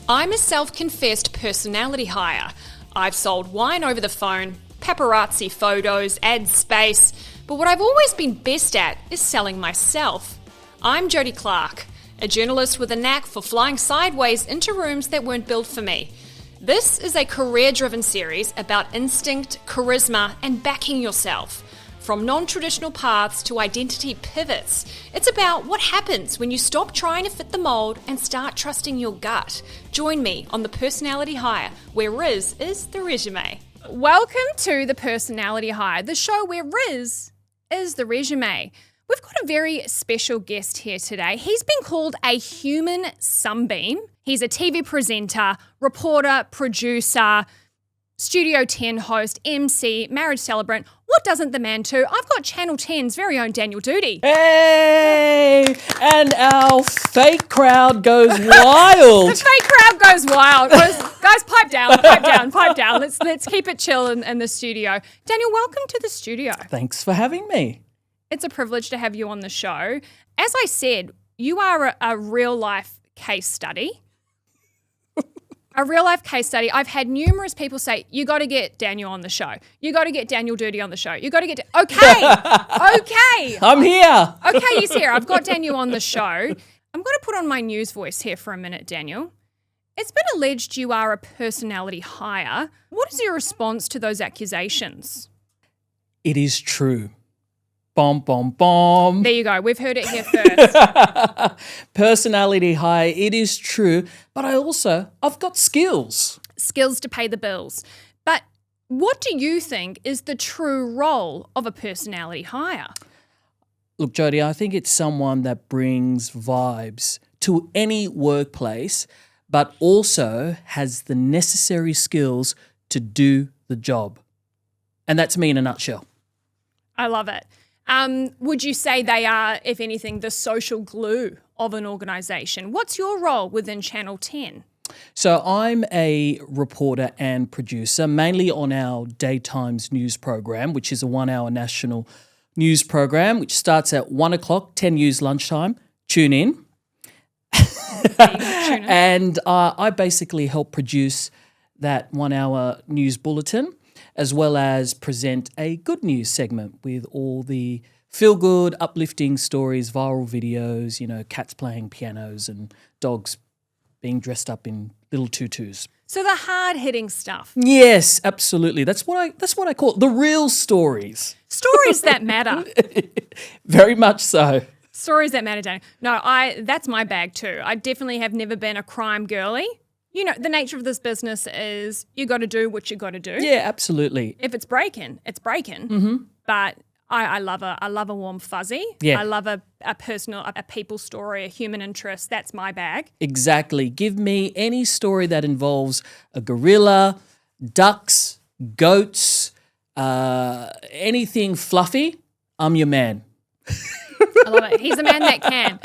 I'm a self-confessed personality hire. I've sold wine over the phone, paparazzi photos, ad space, but what I've always been best at is selling myself. I'm Jodie Clarke, a journalist with a knack for flying sideways into rooms that weren't built for me. This is a career-driven series about instinct, charisma, and backing yourself. From non-traditional paths to identity pivots, it's about what happens when you stop trying to fit the mold and start trusting your gut. Join me on The Personality Hire, where Riz is the resume. Welcome to The Personality Hire, the show where Riz is the resume. We've got a very special guest here today. He's been called a human sunbeam. He's a TV presenter, reporter, producer, Studio 10 host, MC, marriage celebrant. What doesn't the man do? I've got Channel 10's very own Daniel Doody. Hey! And our fake crowd goes wild. The fake crowd goes wild. Guys, pipe down. Let's keep it chill in the studio. Daniel, welcome to the studio. Thanks for having me. It's a privilege to have you on the show. As I said, you are a real-life case study. A real-life case study. I've had numerous people say, you got to get Daniel on the show. You got to get Daniel Doody on the show. You got to get... Okay. I'm here. Okay, he's here. I've got Daniel on the show. I'm going to put on my news voice here for a minute, Daniel. It's been alleged you are a personality hire. What is your response to those accusations? It is true. Bomb, bomb, bomb. There you go. We've heard it here first. Personality high, it is true. But I've got skills. Skills to pay the bills. But what do you think is the true role of a personality hire? Look, Jodie, I think it's someone that brings vibes to any workplace, but also has the necessary skills to do the job. And that's me in a nutshell. I love it. Would you say they are, if anything, the social glue of an organisation? What's your role within Channel 10? So I'm a reporter and producer, mainly on our Daytimes news program, which is a 1-hour national news program, which starts at 1 o'clock, 10 News lunchtime. Tune in. And I basically help produce that 1-hour news bulletin, as well as present a good news segment with all the feel-good, uplifting stories, viral videos, cats playing pianos and dogs being dressed up in little tutus. So the hard-hitting stuff. Yes, absolutely. That's what I call it, the real stories. Stories that matter. Very much so. Stories that matter, Daniel. No, that's my bag too. I definitely have never been a crime girly. The nature of this business is you got to do what you got to do. Yeah, absolutely. If it's breaking, it's breaking. Mm-hmm. But I love a warm fuzzy. Yeah. I love a personal, a people story, a human interest. That's my bag. Exactly. Give me any story that involves a gorilla, ducks, goats, anything fluffy. I'm your man. I love it. He's a man that can.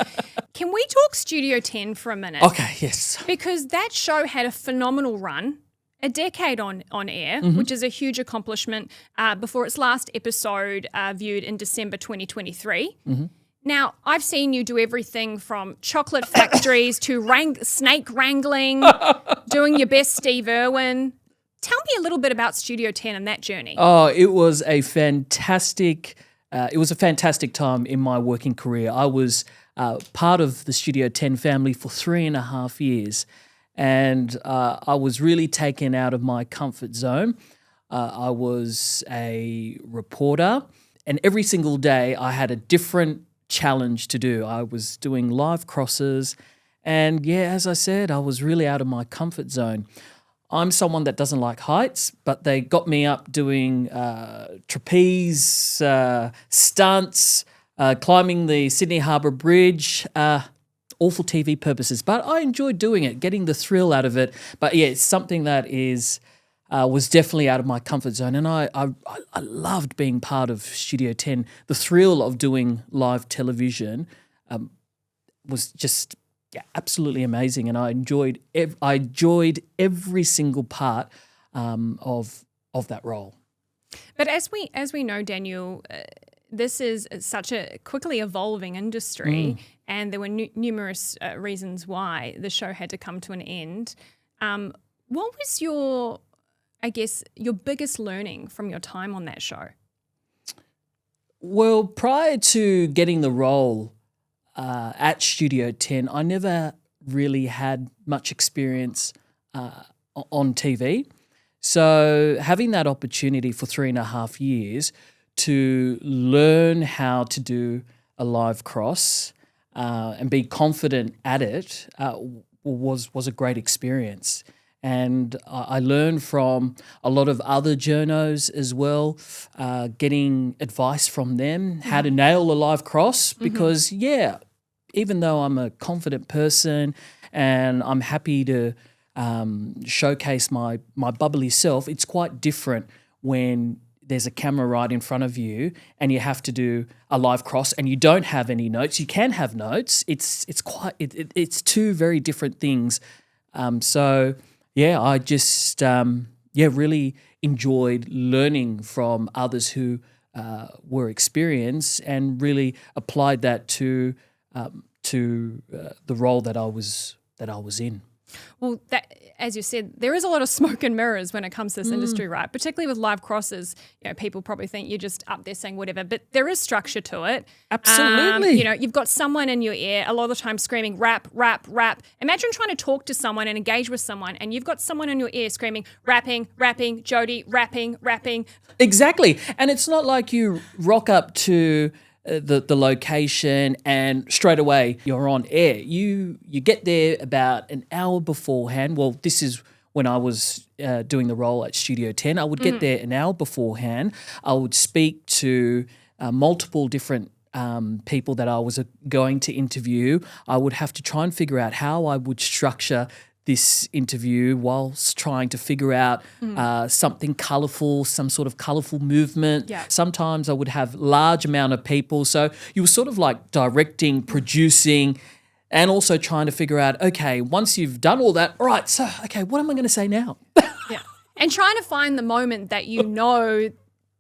Can we talk Studio 10 for a minute? Okay, yes. Because that show had a phenomenal run, a decade on air, which is a huge accomplishment before its last episode viewed in December 2023. Mm-hmm. Now, I've seen you do everything from chocolate factories to snake wrangling, doing your best Steve Irwin. Tell me a little bit about Studio 10 and that journey. Oh, it was a fantastic time in my working career. I was part of the Studio 10 family for 3.5 years, and I was really taken out of my comfort zone. I was a reporter, and every single day I had a different challenge to do. I was doing live crosses, and as I said, I was really out of my comfort zone. I'm someone that doesn't like heights, but they got me up doing trapeze, stunts, climbing the Sydney Harbour Bridge, all for TV purposes. But I enjoyed doing it, getting the thrill out of it. But it's something that was definitely out of my comfort zone, and I loved being part of Studio 10. The thrill of doing live television was just absolutely amazing, and I enjoyed every single part of that role. But as we know, Daniel, this is such a quickly evolving industry, and there were numerous reasons why the show had to come to an end. What was your biggest learning from your time on that show? Well, prior to getting the role at Studio 10, I never really had much experience on TV. So having that opportunity for 3.5 years to learn how to do a live cross and be confident at it was a great experience. And I learned from a lot of other journos as well, getting advice from them, how to nail a live cross, because, even though I'm a confident person and I'm happy to showcase my bubbly self, it's quite different when there's a camera right in front of you and you have to do a live cross and you don't have any notes. You can have notes. It's two very different things. I just really enjoyed learning from others who were experienced and really applied that to the role that I was in. Well, as you said, there is a lot of smoke and mirrors when it comes to this industry, right? Particularly with live crosses, people probably think you're just up there saying whatever, but there is structure to it. Absolutely. You've got someone in your ear a lot of the time screaming rap, rap, rap. Imagine trying to talk to someone and engage with someone, and you've got someone in your ear screaming rapping, rapping, Jodie, rapping, rapping. Exactly. And it's not like you rock up to the location and straight away you're on air. You get there about an hour beforehand. Well, this is when I was doing the role at Studio 10. I would get there an hour beforehand. I would speak to multiple different people that I was going to interview. I would have to try and figure out how I would structure this interview whilst trying to figure out something colourful, some sort of colourful movement. Yeah. Sometimes I would have large amount of people. So you were sort of like directing, producing, and also trying to figure out, okay, once you've done all that, all right, so, okay, what am I going to say now? Yeah. And trying to find the moment that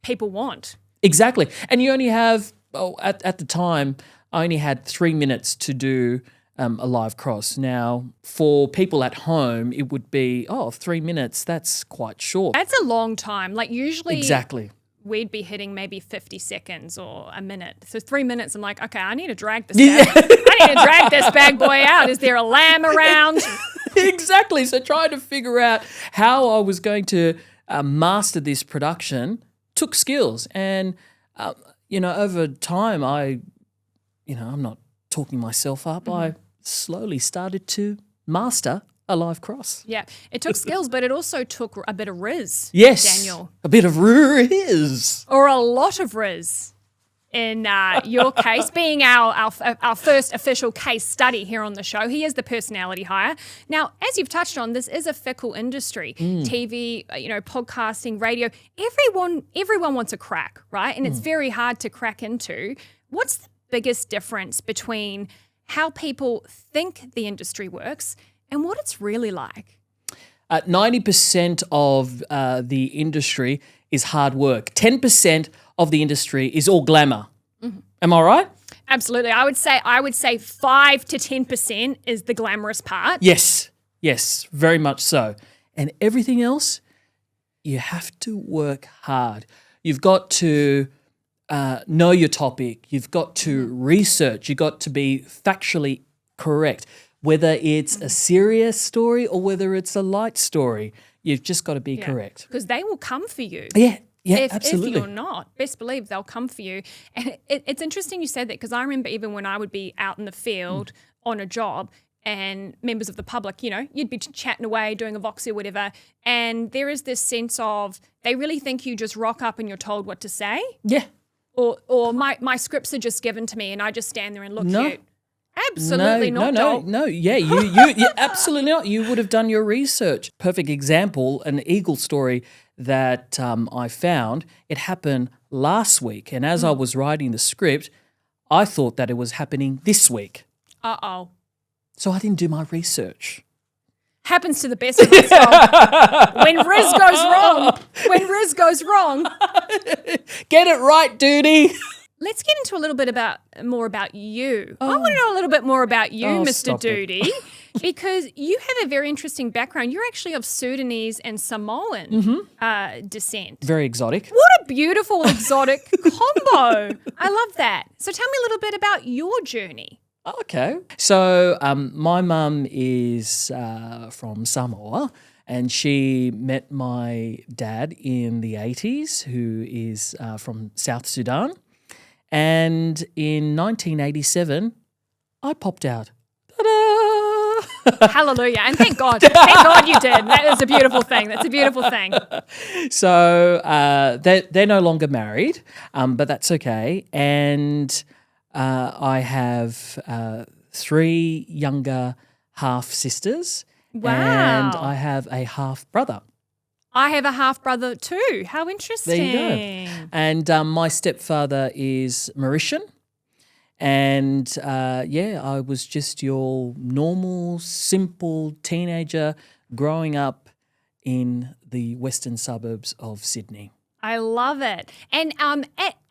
people want. Exactly. And you only have, at the time, I only had 3 minutes to do a live cross. Now, for people at home, it would be, 3 minutes, that's quite short. That's a long time. Like usually Exactly. we'd be hitting maybe 50 seconds or a minute. So 3 minutes, I'm like, okay, I need to drag this bad boy out. Is there a lamb around? Exactly. So trying to figure out how I was going to master this production took skills. And, over time, I'm not talking myself up. I slowly started to master a live cross. Yeah, it took skills, but it also took a bit of riz. Yes, Daniel. A bit of riz. Or a lot of riz. In your case, being our first official case study here on the show, he is the personality hire. Now, as you've touched on, this is a fickle industry. TV, podcasting, radio. Everyone wants a crack, right? And it's very hard to crack into. What's the biggest difference between how people think the industry works and what it's really like? 90% of the industry is hard work. 10% of the industry is all glamour. Am I right? Absolutely. I would say 5 to 10% is the glamorous part. Yes, very much so. And everything else, you have to work hard. You've got to know your topic. You've got to research. You've got to be factually correct. Whether it's a serious story or whether it's a light story, you've just got to be correct. Because they will come for you. Yeah, absolutely. If you're not, best believe they'll come for you. And it's interesting you said that, because I remember even when I would be out in the field on a job and members of the public, you'd be chatting away, doing a voxy or whatever, and there is this sense of they really think you just rock up and you're told what to say. Yeah. Or my scripts are just given to me and I just stand there and look cute. Absolutely not. No. Yeah, you absolutely not. You would have done your research. Perfect example, an eagle story that I found. It happened last week, and as I was writing the script, I thought that it was happening this week. Uh-oh. So I didn't do my research. Happens to the best of us. When Riz goes wrong. Get it right, Doody. let's get into a little bit more about you. I want to know a little bit more about you, Mr. Doody, because you have a very interesting background. You're actually of Sudanese and Samoan descent. Very exotic. What a beautiful exotic combo. I love that. So tell me a little bit about your journey. Okay. So my mum is from Samoa, and she met my dad in the 80s, who is from South Sudan. And in 1987, I popped out. Ta-da! Hallelujah. And thank God. Thank God you did. That is a beautiful thing. That's a beautiful thing. So they're no longer married, but that's okay. And I have 3 younger half-sisters. Wow. And I have a half-brother. I have a half-brother too. How interesting. There you go. And my stepfather is Mauritian. And, I was just your normal, simple teenager growing up in the western suburbs of Sydney. I love it. And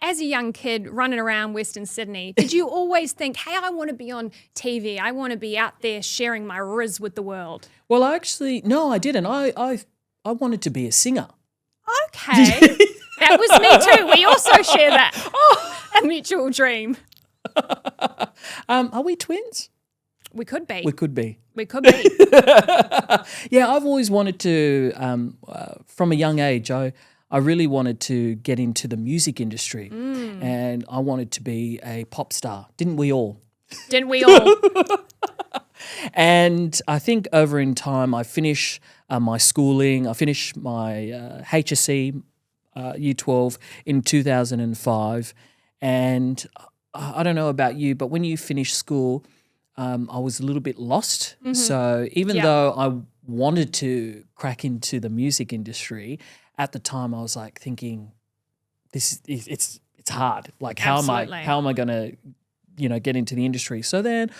as a young kid running around Western Sydney, did you always think, hey, I want to be on TV. I want to be out there sharing my riz with the world? Well, no, I didn't. I wanted to be a singer. Okay. That was me too. We also share that. A mutual dream. Are we twins? We could be. We could be. We could be. Yeah, I've always wanted to, from a young age, I really wanted to get into the music industry and I wanted to be a pop star. Didn't we all? Didn't we all? And I think over in time I finished my schooling. I finished my HSC Year 12 in 2005. And I don't know about you, but when you finish school, I was a little bit lost. Mm-hmm. So even though I wanted to crack into the music industry, at the time I was like thinking, it's hard. Like how am I going to, get into the industry? So then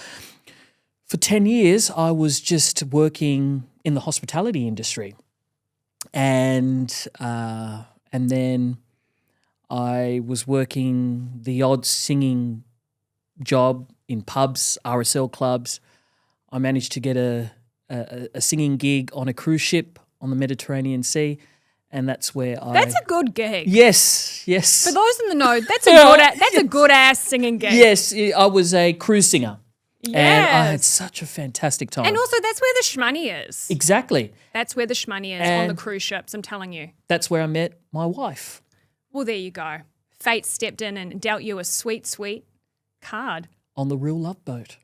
for 10 years I was just working in the hospitality industry, and then I was working the odd singing job in pubs, RSL clubs. I managed to get a singing gig on a cruise ship on the Mediterranean Sea, and that's where That's a good gig. Yes. For those in the know, that's a good ass singing gig. Yes, I was a cruise singer. Yes. And I had such a fantastic time. And also that's where the shmoney is. Exactly. That's where the shmoney is on the cruise ships, I'm telling you. That's where I met my wife. Well, there you go. Fate stepped in and dealt you a sweet, sweet card. On the real Love Boat.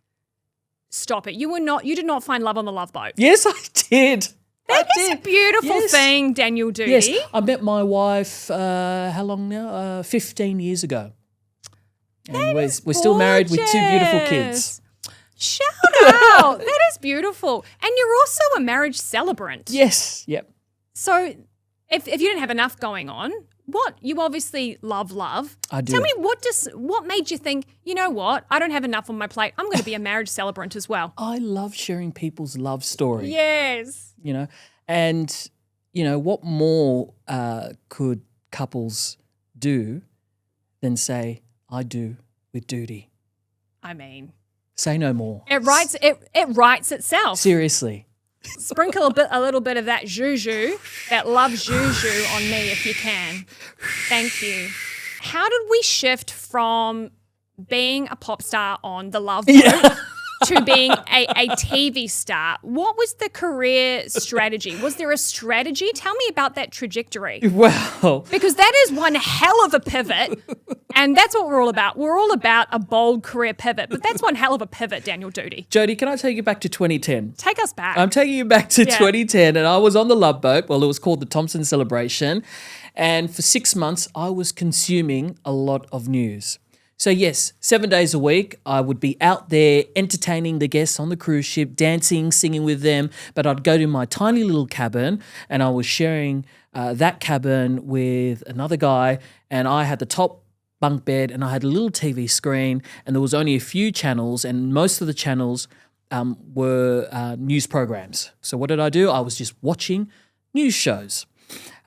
Stop it. You did not find love on the Love Boat. Yes, I did. That is a beautiful thing, Daniel Doody. Yes, I met my wife, how long now? 15 years ago. And we're still married with 2 beautiful kids. Shout out. That is beautiful. And you're also a marriage celebrant. Yes, yep. So if you didn't have enough going on, you obviously love. I do. Tell me what made you think, you know what, I don't have enough on my plate. I'm going to be a marriage celebrant as well. I love sharing people's love story. Yes. And what more could couples do than say, I do with Doody? I mean, say no more. It writes itself. Seriously. Sprinkle a little bit of that juju, that love juju on me if you can. Thank you. How did we shift from being a pop star on The Love Boat to being a TV star? What was the career strategy? Was there a strategy? Tell me about that trajectory. Well, because that is one hell of a pivot, and that's what we're all about. We're all about a bold career pivot, but that's one hell of a pivot, Daniel Doody. Jodie, can I take you back to 2010? Take us back. I'm taking you back to 2010, and I was on the Love Boat. Well, it was called the Thompson Celebration, and for 6 months I was consuming a lot of news. So yes, 7 days a week, I would be out there entertaining the guests on the cruise ship, dancing, singing with them, but I'd go to my tiny little cabin and I was sharing that cabin with another guy, and I had the top bunk bed and I had a little TV screen, and there was only a few channels, and most of the channels were news programs. So what did I do? I was just watching news shows.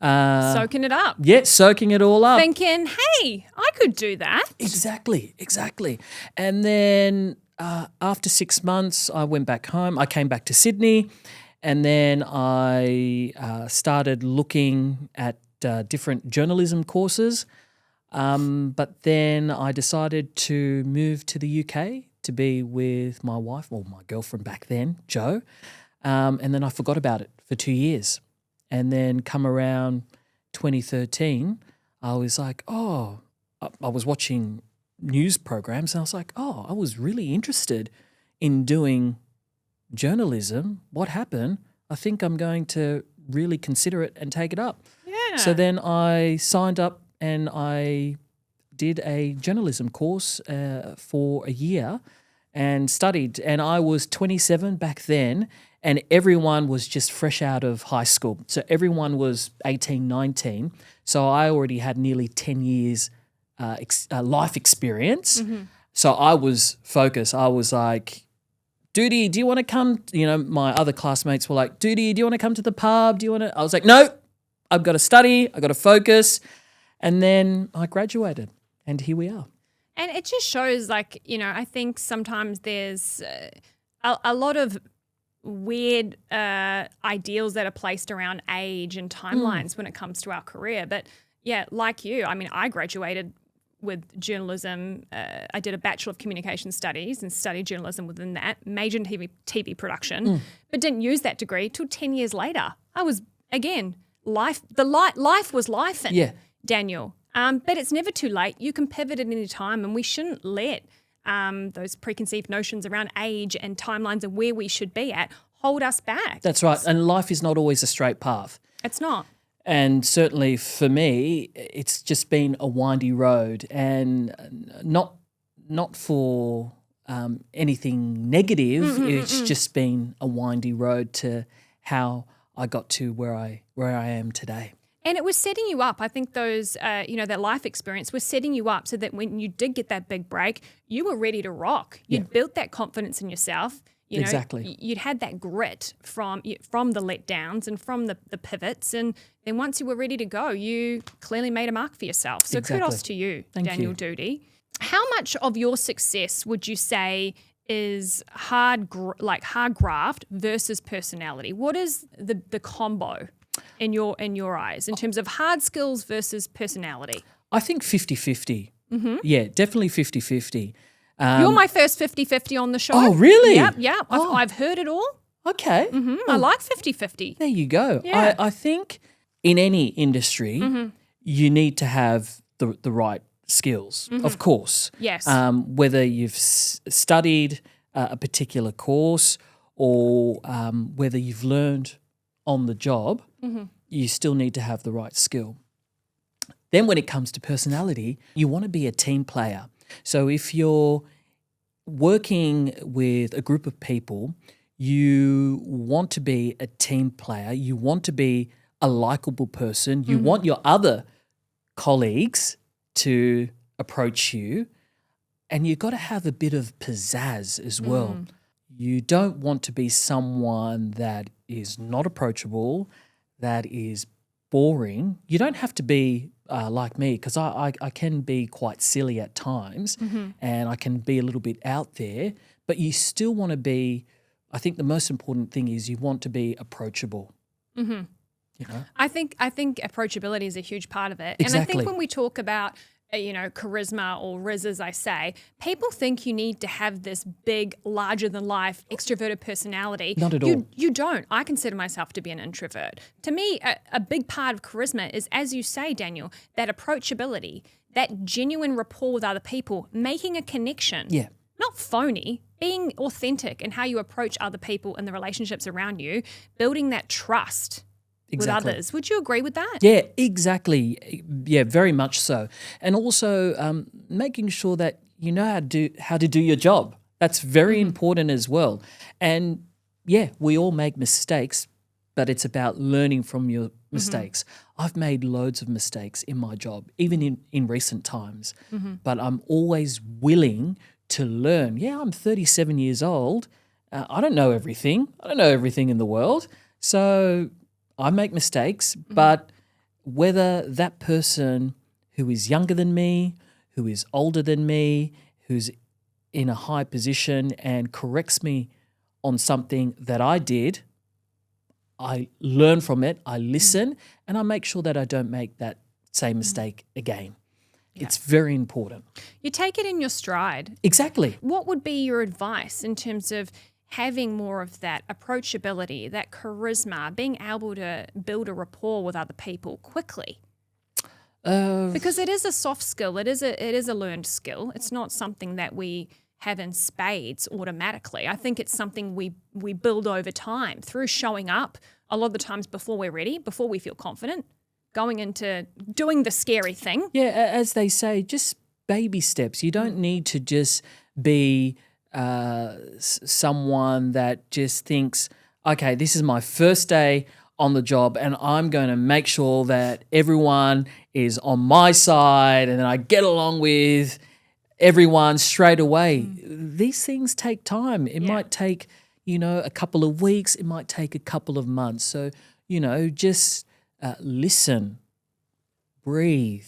Soaking it up. Yeah, soaking it all up. Thinking, hey, I could do that. Exactly. And then after 6 months, I went back home. I came back to Sydney, and then I started looking at different journalism courses. But then I decided to move to the UK to be with my wife, or my girlfriend back then, Jo. And then I forgot about it for 2 years. And then come around 2013, I was like, I was watching news programs and I was like, I was really interested in doing journalism. What happened? I think I'm going to really consider it and take it up. Yeah. So then I signed up and I did a journalism course for a year and studied. And I was 27 back then, and everyone was just fresh out of high school. So everyone was 18, 19. So I already had nearly 10 years life experience. So I was focused. I was like, Doody, do you want to come? You know, my other classmates were like, Doody, do you want to come to the pub? Do you want to? I was like, no, I've got to study. I've got to focus. And then I graduated, and here we are. And it just shows, like, you know, I think sometimes there's a lot of weird ideals that are placed around age and timelines when it comes to our career. But, yeah, like you, I mean, I graduated with journalism. I did a Bachelor of Communication Studies and studied journalism within that, majored in TV production, but didn't use that degree till 10 years later. I was, again, life was life, Daniel. But it's never too late. You can pivot at any time, and we shouldn't let those preconceived notions around age and timelines and where we should be at hold us back. That's right. And life is not always a straight path. It's not. And certainly for me, it's just been a windy road, and not for anything negative. It's just been a windy road to how I got to where I am today. And it was setting you up. I think those, that life experience was setting you up so that when you did get that big break, you were ready to rock. You'd built that confidence in yourself. You know, exactly. You'd had that grit from the letdowns and from the pivots. And then once you were ready to go, you clearly made a mark for yourself. So kudos to you, Daniel Doody. How much of your success would you say is hard graft versus personality? What is the combo in your eyes in terms of hard skills versus personality? I think 50-50. Yeah, definitely 50-50. You're my first 50-50 on the show. Oh, really? Yeah. I've heard it all. Okay. I like 50-50. There you go. Yeah. I think in any industry, you need to have the right skills, of course. Yes. Whether you've studied a particular course or whether you've learned on the job, you still need to have the right skill. Then when it comes to personality, you want to be a team player. So if you're working with a group of people, you want to be a team player. You want to be a likable person. You want your other colleagues to approach you, and you've got to have a bit of pizzazz as well. You don't want to be someone that is not approachable, that is boring. You don't have to be like me, because I can be quite silly at times and I can be a little bit out there, but you still want to be, I think the most important thing is you want to be approachable. You know? I think approachability is a huge part of it. Exactly. And I think when we talk about charisma or Riz, as I say, people think you need to have this big, larger-than-life, extroverted personality. Not at all. You don't. I consider myself to be an introvert. To me, a big part of charisma is, as you say, Daniel, that approachability, that genuine rapport with other people, making a connection. Yeah. Not phony, being authentic in how you approach other people and the relationships around you, building that trust with others. Would you agree with that? Yeah, exactly. Yeah, very much so. And also making sure that you know how to do your job. That's very important as well. And yeah, we all make mistakes, but it's about learning from your mistakes. I've made loads of mistakes in my job, even in recent times, but I'm always willing to learn. Yeah, I'm 37 years old. I don't know everything. I don't know everything in the world. So I make mistakes, but whether that person who is younger than me, who is older than me, who's in a high position and corrects me on something that I did, I learn from it, I listen, and I make sure that I don't make that same mistake again. Yeah. It's very important. You take it in your stride. Exactly. What would be your advice in terms of having more of that approachability, that charisma, being able to build a rapport with other people quickly? Because it is a soft skill. It is a learned skill. It's not something that we have in spades automatically. I think it's something we build over time through showing up a lot of the times before we're ready, before we feel confident, going into doing the scary thing. Yeah, as they say, just baby steps. You don't need to just be someone that just thinks, okay, this is my first day on the job and I'm going to make sure that everyone is on my side and then I get along with everyone straight away. These things take time. It might take, a couple of weeks. It might take a couple of months. So, just listen, breathe,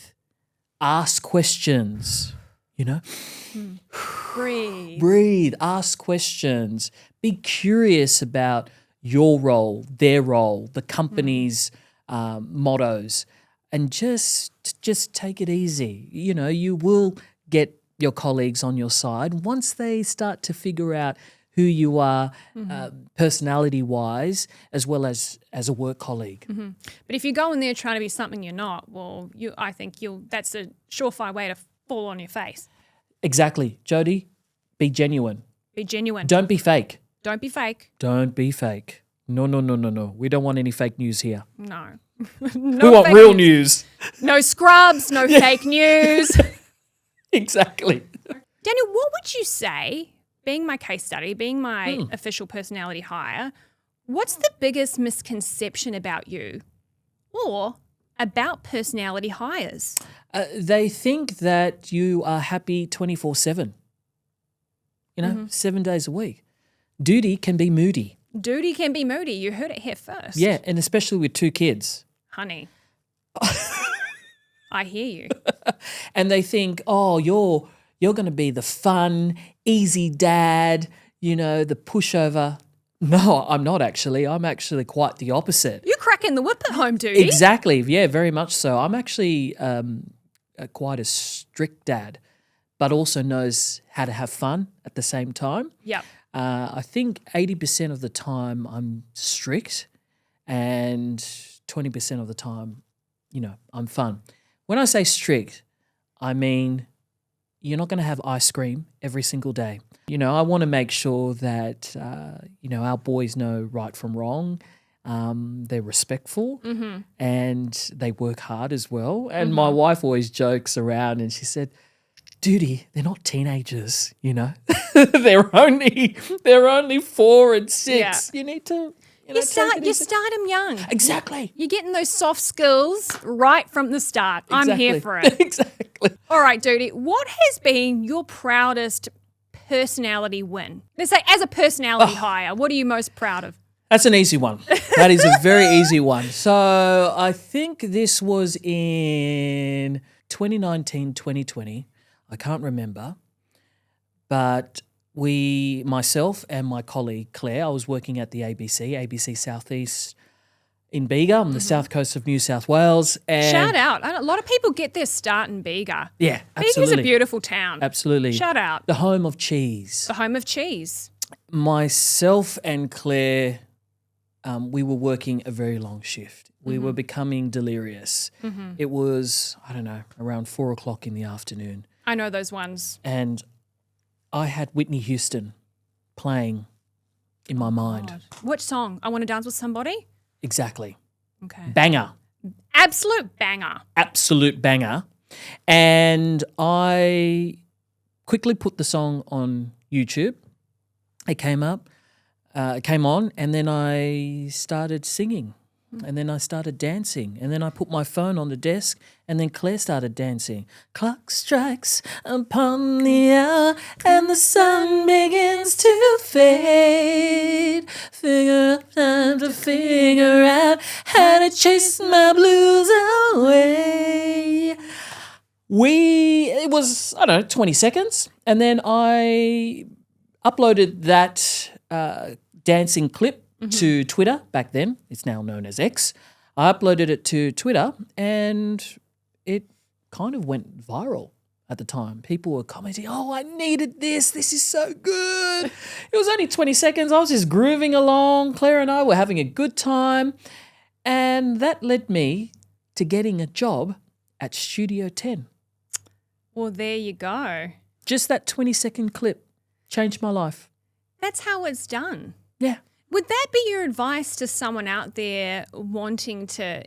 ask questions, Breathe, ask questions, be curious about your role, their role, the company's mottos, and just take it easy. You will get your colleagues on your side once they start to figure out who you are personality-wise as well as a work colleague. Mm-hmm. But if you go in there trying to be something you're not, well, I think that's a surefire way to fall on your face. Exactly. Jodie, be genuine. Be genuine. Don't be fake. Don't be fake. Don't be fake. No. We don't want any fake news here. No. We want real news. No scrubs, no fake news. Exactly. Daniel, what would you say, being my case study, being my official personality hire, what's the biggest misconception about you or about personality hires? They think that you are happy 24/7, 7 days a week. Doody can be moody. Doody can be moody. You heard it here first. Yeah, and especially with 2 kids. Honey, I hear you. And they think, oh, you're going to be the fun, easy dad, the pushover. No, I'm not actually. I'm actually quite the opposite. You're cracking the whip at home, Doody. Exactly. Yeah, very much so. I'm actually quite a strict dad, but also knows how to have fun at the same time. Yep. I think 80% of the time I'm strict and 20% of the time, I'm fun. When I say strict, I mean you're not going to have ice cream every single day. I want to make sure that, our boys know right from wrong. They're respectful and they work hard as well. And my wife always jokes around and she said, Doody, they're not teenagers, they're only 4 and 6. Yeah. You need to you start them young. Exactly. You're getting those soft skills right from the start. Exactly. I'm here for it. Exactly. All right, Doody, what has been your proudest personality win? Let's say as a personality hire, what are you most proud of? That's an easy one. That is a very easy one. So I think this was in 2019, 2020. I can't remember. But myself and my colleague Claire, I was working at the ABC Southeast in Bega on the south coast of New South Wales. And shout out. A lot of people get their start in Bega. Yeah, absolutely. Bega's a beautiful town. Absolutely. Shout out. The home of cheese. The home of cheese. Myself and Claire, we were working a very long shift. We were becoming delirious. It was, around 4 o'clock in the afternoon. I know those ones. And I had Whitney Houston playing in my mind. God. Which song? I Want to Dance with Somebody? Exactly. Okay. Banger. Absolute banger. Absolute banger. And I quickly put the song on YouTube. It came on, and then I started singing. And then I started dancing. And then I put my phone on the desk, and then Claire started dancing. Clock strikes upon the hour, and the sun begins to fade. Time to figure out how Had to chase my blues away. It was, I don't know, 20 seconds. And then I uploaded that dancing clip to Twitter back then. It's now known as X. I uploaded it to Twitter and it kind of went viral at the time. People were commenting, oh, I needed this. This is so good. It was only 20 seconds. I was just grooving along. Claire and I were having a good time. And that led me to getting a job at Studio 10. Well, there you go. Just that 20-second clip changed my life. That's how it's done. Yeah. Would that be your advice to someone out there wanting to,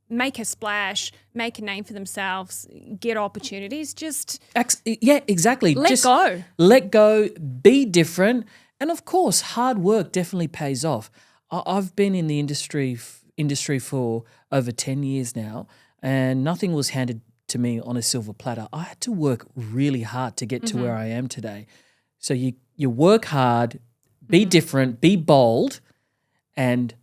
make a splash, make a name for themselves, get opportunities? Just yeah, exactly. Let go. Let go, be different. And of course, hard work definitely pays off. I've been in the industry for over 10 years now, and nothing was handed to me on a silver platter. I had to work really hard to get to where I am today. So you work hard, be different, be bold, and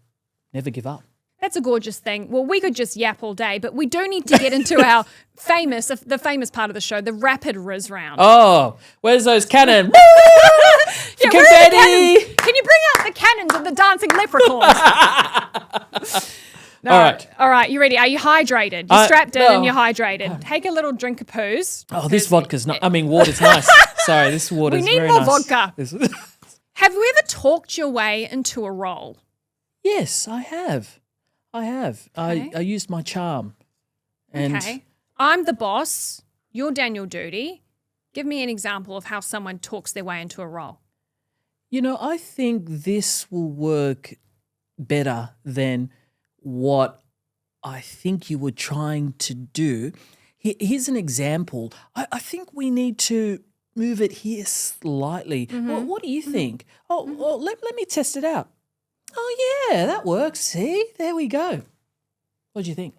never give up. That's a gorgeous thing. Well, we could just yap all day, but we do need to get into our the famous part of the show, the rapid Riz round. Oh, where's those cannons? Yeah, where are the cannons? Can you bring out the cannons of the dancing leprechauns? No. All right. You ready? Are you hydrated? You're strapped in and you're hydrated. Take a little drink of poos. Oh, this vodka's not. I mean, water's nice. Sorry, this water's very nice. We need more vodka. Have you ever talked your way into a role? Yes, I have. Okay. I used my charm. And okay. I'm the boss. You're Daniel Doody. Give me an example of how someone talks their way into a role. I think this will work better than what I think you were trying to do. Here's an example. I think we need to move it here slightly. Well, what do you think? Well, let me test it out. Oh, yeah, that works. See, there we go. What do you think?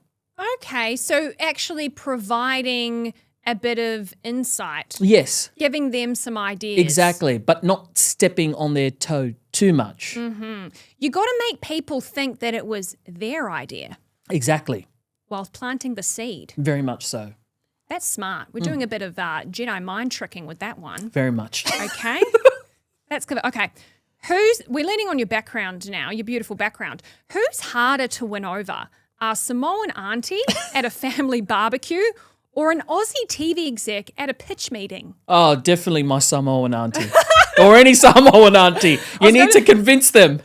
Okay, so actually providing a bit of insight. Yes. Giving them some ideas. Exactly, but not stepping on their toe too much. You got to make people think that it was their idea. Exactly. While planting the seed. Very much so. That's smart. We're doing a bit of Jedi mind tricking with that one. Very much. Okay. That's good. Okay. We're leaning on your background now, your beautiful background. Who's harder to win over? A Samoan auntie at a family barbecue or an Aussie TV exec at a pitch meeting? Oh, definitely my Samoan auntie. Or any Samoan auntie. You need to convince them.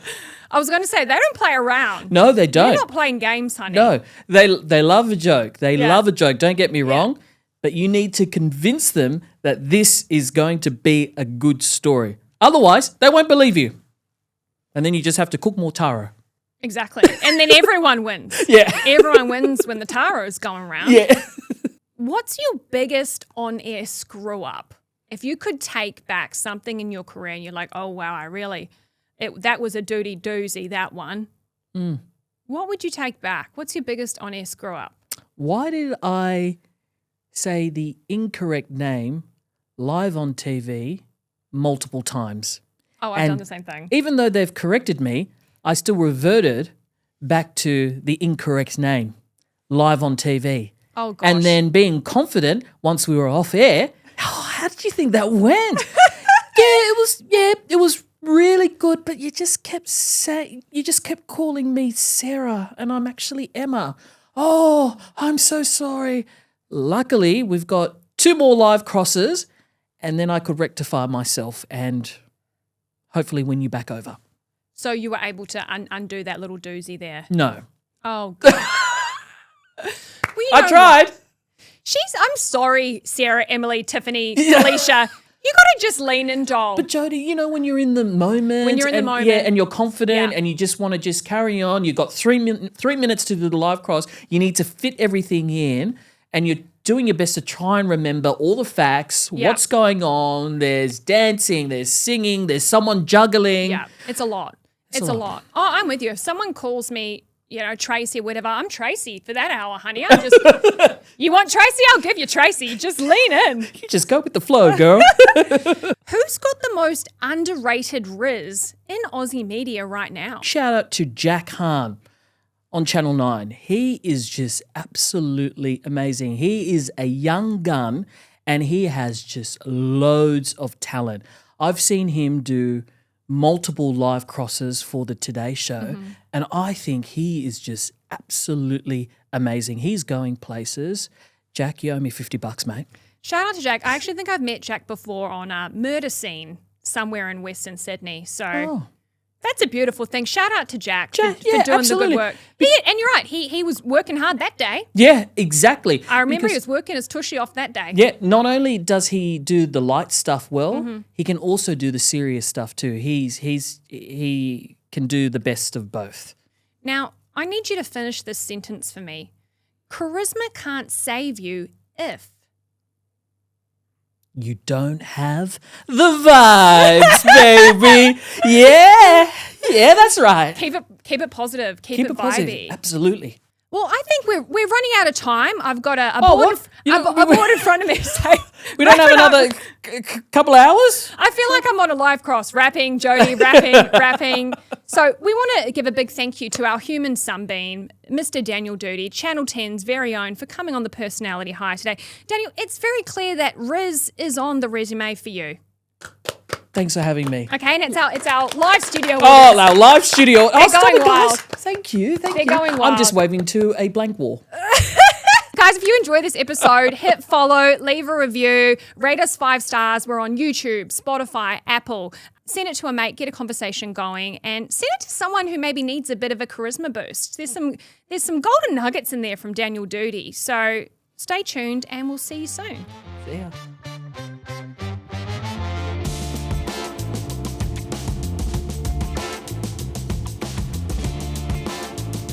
I was going to say, they don't play around. No, they don't. They're not playing games, honey. No, they love a joke. They love a joke. Don't get me wrong. But you need to convince them that this is going to be a good story. Otherwise, they won't believe you. And then you just have to cook more taro. Exactly. And then everyone wins. Yeah. Everyone wins when the taro is going around. Yeah. What's your biggest on-air screw-up? If you could take back something in your career and you're like, oh, wow, that was a duty doozy, that one. What would you take back? What's your biggest on-air screw-up? Why did I say the incorrect name live on TV multiple times? Oh, I've done the same thing. Even though they've corrected me, I still reverted back to the incorrect name live on TV. Oh, gosh. And then being confident once we were off air, how did you think that went? It was really good, but you just kept calling me Sarah and I'm actually Emma. Oh, I'm so sorry. Luckily, we've got 2 more live crosses and then I could rectify myself and hopefully win you back over. So you were able to undo that little doozy there? No. Oh, God. I tried. I'm sorry, Sarah, Emily, Tiffany, Alicia. You got to just lean in, doll. But Jodie, when you're in the moment. And you're confident and you just want to just carry on. You've got 3 minutes to do the live cross. You need to fit everything in and you're doing your best to try and remember all the facts, what's going on. There's dancing, there's singing, there's someone juggling. Yeah, it's a lot. It's a lot. Oh, I'm with you. If someone calls me, Tracy or whatever, I'm Tracy for that hour, honey. You want Tracy? I'll give you Tracy. Just lean in. You just go with the flow, girl. Who's got the most underrated Riz in Aussie media right now? Shout out to Jack Hahn on Channel 9. He is just absolutely amazing. He is a young gun and he has just loads of talent. I've seen him do multiple live crosses for the Today Show, and I think he is just absolutely amazing. He's going places. Jack, you owe me $50, mate. Shout out to Jack. I actually think I've met Jack before on a murder scene somewhere in Western Sydney. So that's a beautiful thing. Shout out to Jack for doing absolutely. the good work. And you're right, he was working hard that day. Yeah, exactly. I remember he was working his tushy off that day. Yeah, not only does he do the light stuff well, he can also do the serious stuff too. He can do the best of both. Now, I need you to finish this sentence for me. Charisma can't save you if... You don't have the vibes, baby. Yeah, that's right. Keep it positive. Keep it vibey. Positive. Absolutely. Well, I think we're running out of time. I've got a board in front of me. So we don't have another couple of hours? I feel like I'm on a live cross, rapping, Jodie, rapping. So we want to give a big thank you to our human sunbeam, Mr. Daniel Doody, Channel 10's very own, for coming on the Personality High today. Daniel, it's very clear that Riz is on the resume for you. Thanks for having me. Okay, and it's our live studio. Oh, our live studio. They're going wild. Thank you. They're going wild. I'm just waving to a blank wall. Guys, if you enjoy this episode, hit follow, leave a review, rate us 5 stars. We're on YouTube, Spotify, Apple. Send it to a mate, get a conversation going, and send it to someone who maybe needs a bit of a charisma boost. There's some golden nuggets in there from Daniel Doody. So stay tuned and we'll see you soon. See ya.